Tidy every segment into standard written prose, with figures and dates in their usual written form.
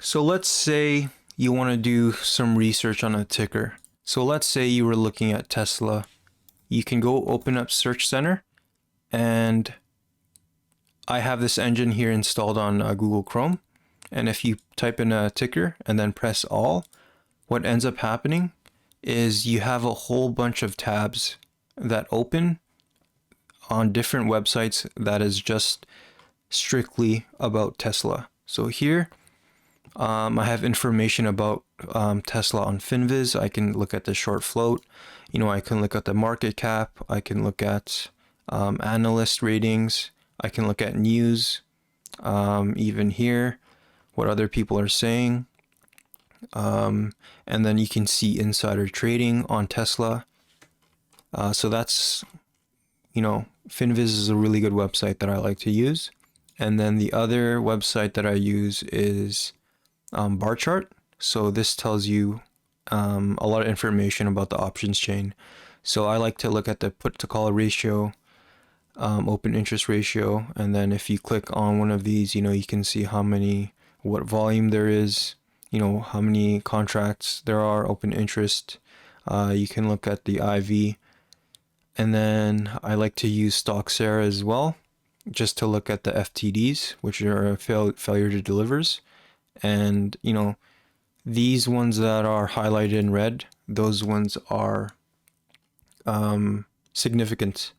So let's say you want to do some research on a ticker. So let's say you were looking at Tesla. You can go open up searchcenter, and I have this engine here installed on Google Chrome. And if you type in a ticker and then press all, what ends up happening is you have a whole bunch of tabs that open on different websites that is just strictly about Tesla. So here, I have information about Tesla on Finviz. I can look at the short float. I can look at the market cap. I can look at analyst ratings. I can look at news, even here, what other people are saying. And then you can see insider trading on Tesla. So that's, Finviz is a really good website that I like to use. And then the other website that I use is bar chart. So this tells you a lot of information about the options chain. So I like to look at the put to call ratio, open interest ratio, and then if you click on one of these, you can see what volume there is, how many contracts there are, open interest. You can look at the IV, and then I like to use Stocksera as well, just to look at the FTDs, which are failure to delivers. And these ones that are highlighted in red, those ones are significant.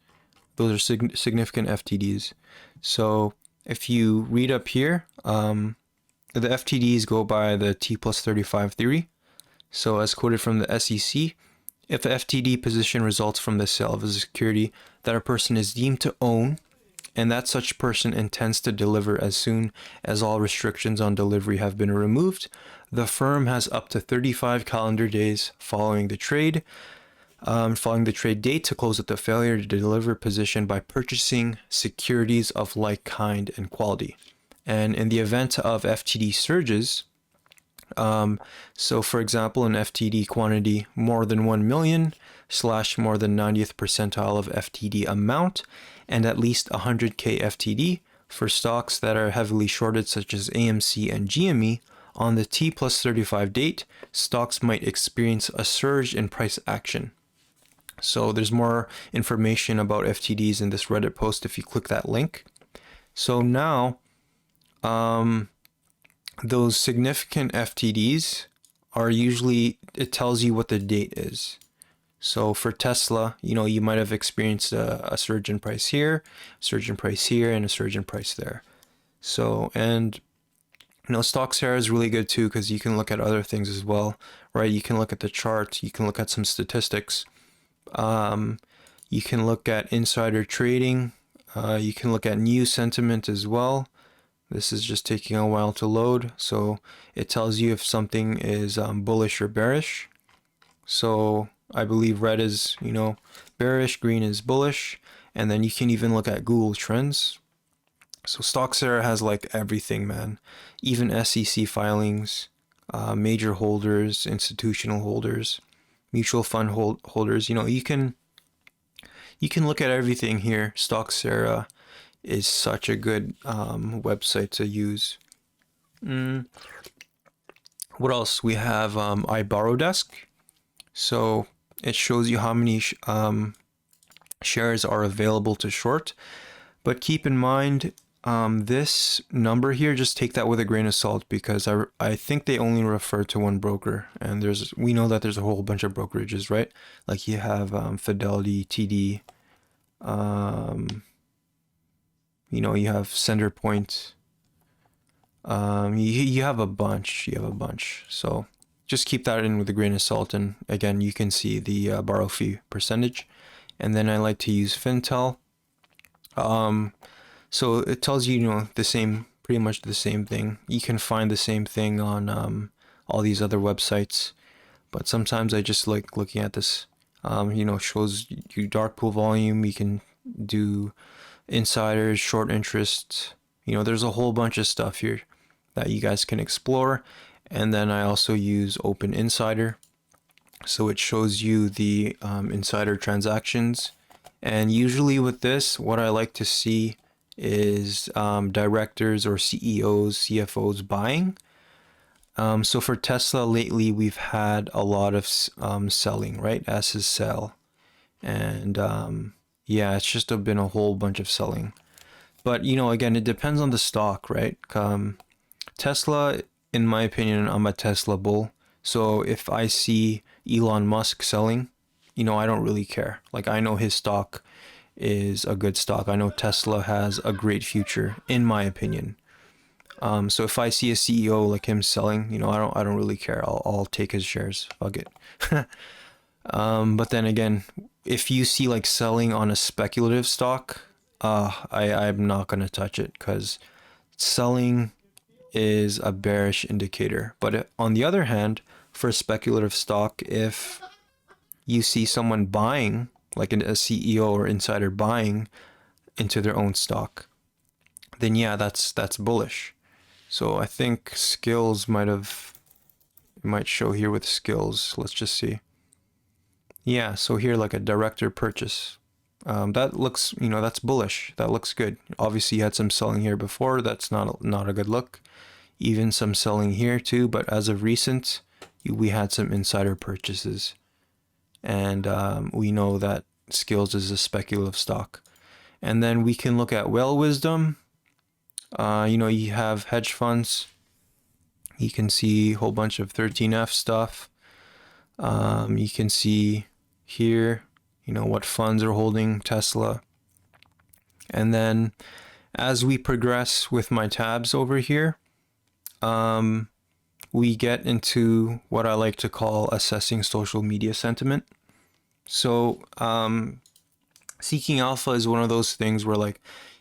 Those are significant FTDs. So if you read up here, the FTDs go by the T plus 35 theory. So as quoted from the SEC, if the FTD position results from the sale of a security that a person is deemed to own, and that such person intends to deliver as soon as all restrictions on delivery have been removed, the firm has up to 35 calendar days following the trade date to close out the failure to deliver position by purchasing securities of like kind and quality. And in the event of FTD surges, so for example, an FTD quantity more than 1 million / more than 90th percentile of FTD amount, and at least 100K FTD for stocks that are heavily shorted, such as AMC and GME, on the T plus 35 date, stocks might experience a surge in price action. So there's more information about FTDs in this Reddit post if you click that link. So now, those significant FTDs are usually, it tells you what the date is. So for Tesla, you might have experienced a surge in price here, a surge in price here, and a surge in price there. So, and Stocksera is really good too, because you can look at other things as well, right? You can look at the chart, you can look at some statistics, you can look at insider trading, you can look at news sentiment as well. This is just taking a while to load, so it tells you if something is bullish or bearish. So I believe red is, bearish, green is bullish, and then you can even look at Google Trends. So Stocksera has like everything, man. Even SEC filings, major holders, institutional holders, mutual fund holders. You can look at everything here. Stocksera is such a good website to use. What else? We have iBorrowDesk. So it shows you how many shares are available to short. But keep in mind, this number here, just take that with a grain of salt, because I think they only refer to one broker, and we know that there's a whole bunch of brokerages, right? Like you have Fidelity, TD, you have Centerpoint, you have a bunch, so just keep that in with a grain of salt. And again, you can see the borrow fee percentage. And then I like to use Fintel. So it tells you, pretty much the same thing. You can find the same thing on all these other websites, but sometimes I just like looking at this. Shows you dark pool volume. You can do insiders, short interest. There's a whole bunch of stuff here that you guys can explore. And then I also use Open Insider. So it shows you the insider transactions. And usually with this, what I like to see is directors or CEOs, CFOs buying. So for Tesla lately, we've had a lot of selling, right? S is sell. And yeah, it's just been a whole bunch of selling. But, again, it depends on the stock, right? Tesla, in my opinion, I'm a Tesla bull. So if I see Elon Musk selling, I don't really care. Like, I know his stock is a good stock. I know Tesla has a great future, in my opinion. So if I see a CEO like him selling, I don't really care. I'll take his shares. Fuck it. But then again, if you see like selling on a speculative stock, I'm not gonna touch it because selling is a bearish indicator. But on the other hand, for speculative stock, if you see someone buying, like a CEO or insider buying into their own stock, then yeah, that's bullish. So I think skills might show here with skills. Let's just see. Yeah, so here like a director purchase. That looks, that's bullish. That looks good. Obviously, you had some selling here before. That's not a good look. Even some selling here too. But as of recent, we had some insider purchases, and we know that skills is a speculative stock. And then we can look at well wisdom. You have hedge funds. You can see a whole bunch of 13F stuff. You can see here, what funds are holding Tesla. And then as we progress with my tabs over here, we get into what I like to call assessing social media sentiment. So seeking alpha is one of those things where like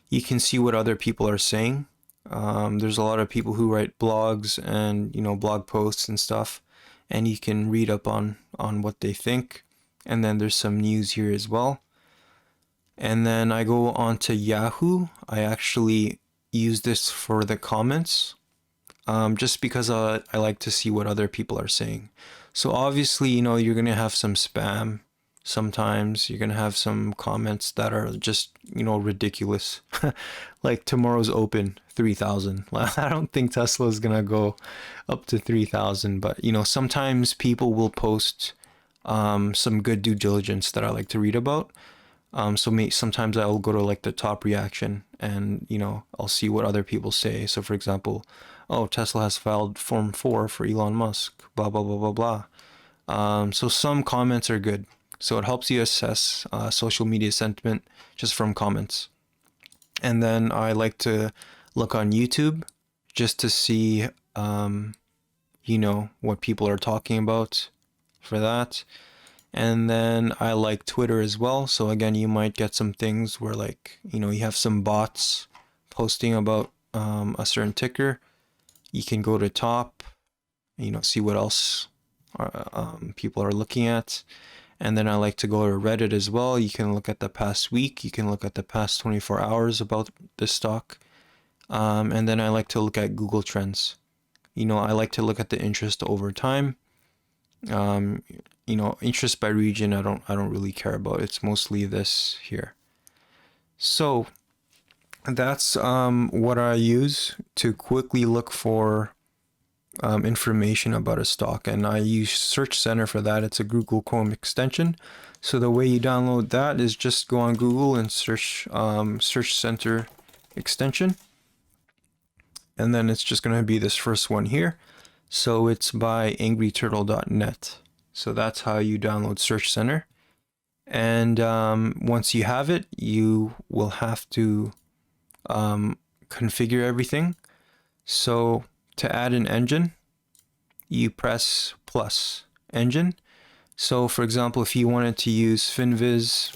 you can see what other people are saying. There's a lot of people who write blogs and blog posts and stuff, and you can read up on what they think. And then there's some news here as well. And then I go on to Yahoo. I actually use this for the comments, just because I like to see what other people are saying. So obviously, you're going to have some spam. Sometimes you're going to have some comments that are just, ridiculous. Like tomorrow's open, 3,000. I don't think Tesla is going to go up to 3,000. But, sometimes people will post some good due diligence that I like to read about. Sometimes I'll go to like the top reaction and, I'll see what other people say. So for example, oh, Tesla has filed Form 4 for Elon Musk, blah, blah, blah, blah, blah. So some comments are good. So it helps you assess social media sentiment just from comments. And then I like to look on YouTube just to see, what people are talking about for that. And then I like Twitter as well. So again, you might get some things where like, you have some bots posting about a certain ticker. You can go to top, see what else people are looking at. And then I like to go to Reddit as well. You can look at the past week. You can look at the past 24 hours about this stock. And then I like to look at Google Trends. I like to look at the interest over time. Interest by region, I don't really care about. It's mostly this here. So that's what I use to quickly look for information about a stock, and I use searchcenter for that. It's a Google Chrome extension. So the way you download that is just go on Google and search searchcenter extension, and then it's just going to be this first one here. So it's by angryturtle.net. So that's how you download searchcenter. And once you have it, you will have to configure everything. So to add an engine, you press plus engine. So for example, if you wanted to use FinViz,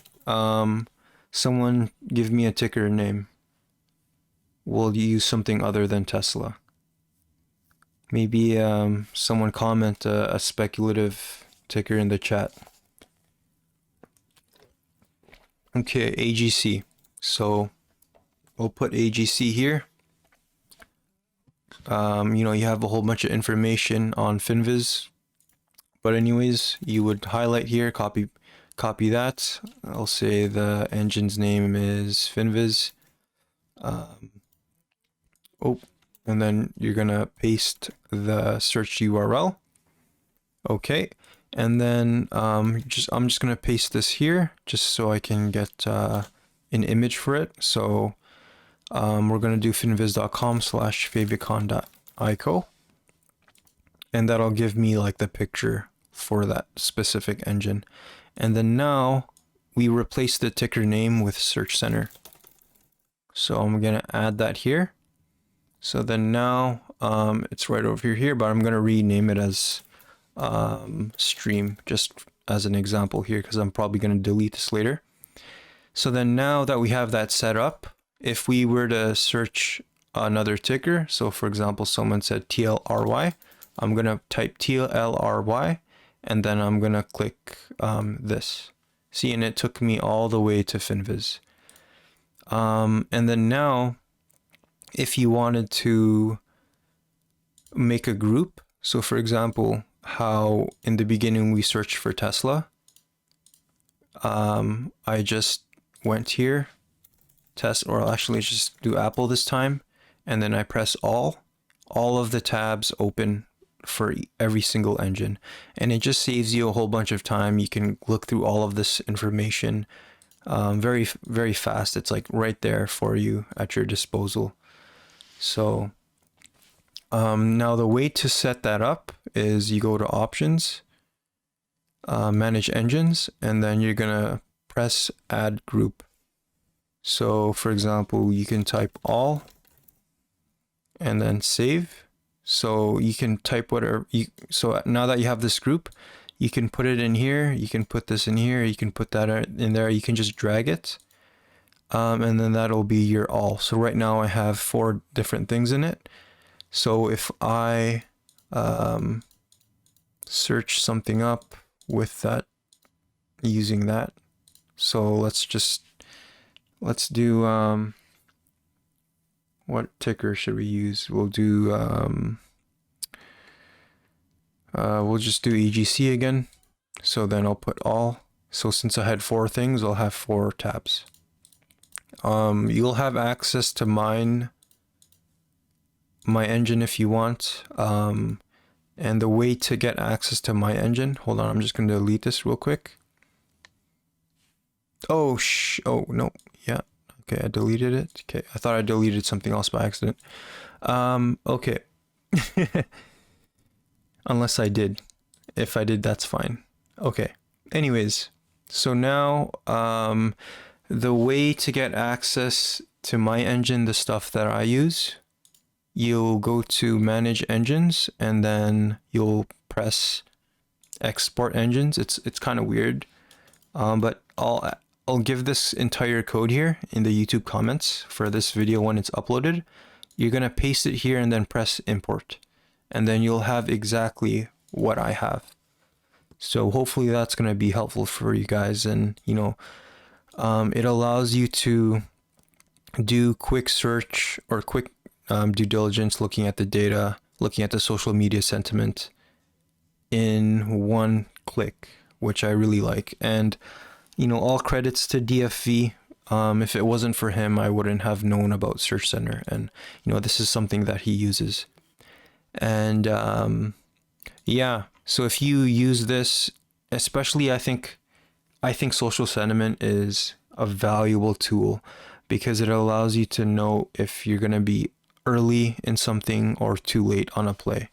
someone give me a ticker name. We'll use something other than Tesla. Maybe someone comment a speculative ticker in the chat. Okay, AGC. So we'll put AGC here. You have a whole bunch of information on FinViz. But anyways, you would highlight here, copy that. I'll say the engine's name is FinViz. and then you're gonna paste the search URL. Okay, and then I'm just gonna paste this here just so I can get an image for it. So we're gonna do finviz.com/favicon.ico, and that'll give me like the picture for that specific engine. And then now we replace the ticker name with searchcenter. So I'm gonna add that here. So then now it's right over here, but I'm gonna rename it as stream, just as an example here, because I'm probably gonna delete this later. So then now that we have that set up, if we were to search another ticker, so for example, someone said TLRY, I'm gonna type TLRY, and then I'm gonna click this. See, and it took me all the way to Finviz. And then now, if you wanted to make a group, so for example, how in the beginning we searched for Tesla, I just went here, or actually just do Apple this time, and then I press all of the tabs open for every single engine, and it just saves you a whole bunch of time. You can look through all of this information very, very fast. It's like right there for you at your disposal. So now the way to set that up is you go to options, manage engines, and then you're gonna press add group. So for example, you can type all and then save. So you can type whatever so now that you have this group, you can put it in here, you can put this in here, you can put that in there, you can just drag it. And then that'll be your all. So right now I have 4 different things in it. So if I search something up with that, using that, so let's do what ticker should we use? We'll do we'll just do EGC again. So then I'll put all. So since I had 4 things, I'll have 4 tabs. You'll have access to my engine if you want. And the way to get access to my engine, hold on, I'm just going to delete this real quick. Oh no, yeah, okay, I deleted it. Okay, I thought I deleted something else by accident. Okay. Unless I did. If I did, that's fine. Okay. Anyways, so now the way to get access to my engine, the stuff that I use, you'll go to manage engines and then you'll press export engines. It's kind of weird, but I'll give this entire code here in the YouTube comments for this video when it's uploaded. You're gonna paste it here and then press import, and then you'll have exactly what I have. So hopefully that's gonna be helpful for you guys, and you know, it allows you to do quick search or quick due diligence, looking at the data, looking at the social media sentiment in one click, which I really like. And you know, all credits to DFV. If it wasn't for him, I wouldn't have known about searchcenter, and you know, this is something that he uses. And yeah, so if you use this, especially I think social sentiment is a valuable tool because it allows you to know if you're going to be early in something or too late on a play.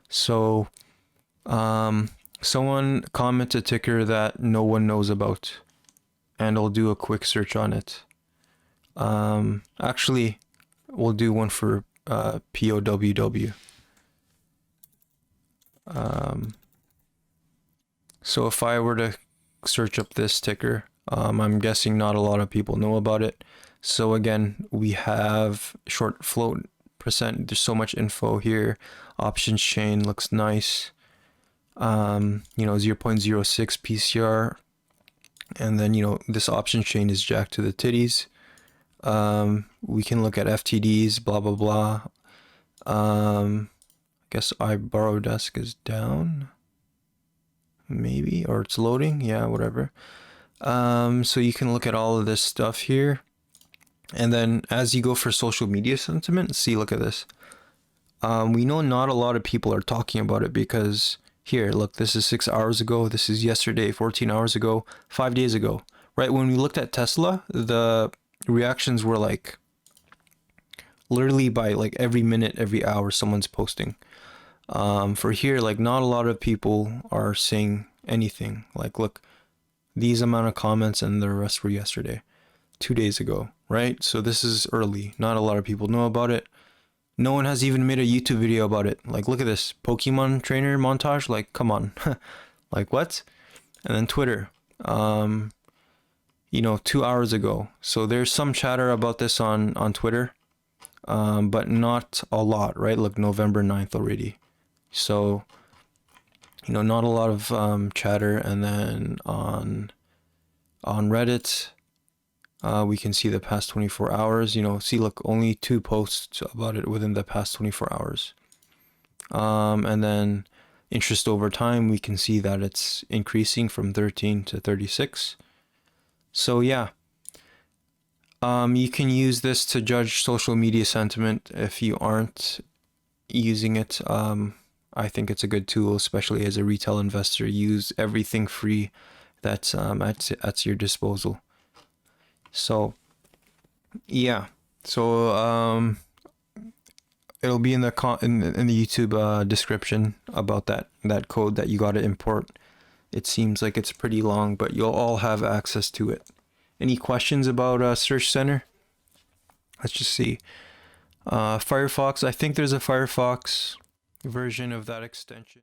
So someone comment a ticker that no one knows about, and I'll do a quick search on it. Actually, we'll do one for POWW. So if I were to search up this ticker, I'm guessing not a lot of people know about it. So again, we have short float percent. There's so much info here. Options chain looks nice. You know, 0.06 PCR. And then, you know, this option chain is jacked to the titties. We can look at FTDs, blah, blah, blah. I guess iBorrow desk is down. Maybe, or it's loading. Yeah, whatever. So you can look at all of this stuff here. And then as you go for social media sentiment, see, look at this. We know not a lot of people are talking about it because here, look, this is 6 hours ago. This is yesterday, 14 hours ago, 5 days ago, right? When we looked at Tesla, the reactions were like literally by like every minute, every hour, someone's posting. For here, like not a lot of people are saying anything. Like, look, these amount of comments and the rest were yesterday, 2 days ago, right? So this is early. Not a lot of people know about it. No one has even made a YouTube video about it. Like, look at this Pokemon trainer montage. Like, come on. Like, what? And then Twitter, 2 hours ago. So there's some chatter about this on Twitter, but not a lot, right? Look, November 9th already. So, not a lot of chatter. And then on Reddit, we can see the past 24 hours, see, look, only 2 posts about it within the past 24 hours. And then interest over time, we can see that it's increasing from 13 to 36. So yeah, you can use this to judge social media sentiment if you aren't using it. I think it's a good tool, especially as a retail investor. Use everything free that's at your disposal. So yeah, so it'll be in the YouTube description about that code that you got to import. It seems like it's pretty long, but you'll all have access to it. Any questions about Search Center? Let's just see. Firefox, I think there's a Firefox version of that extension.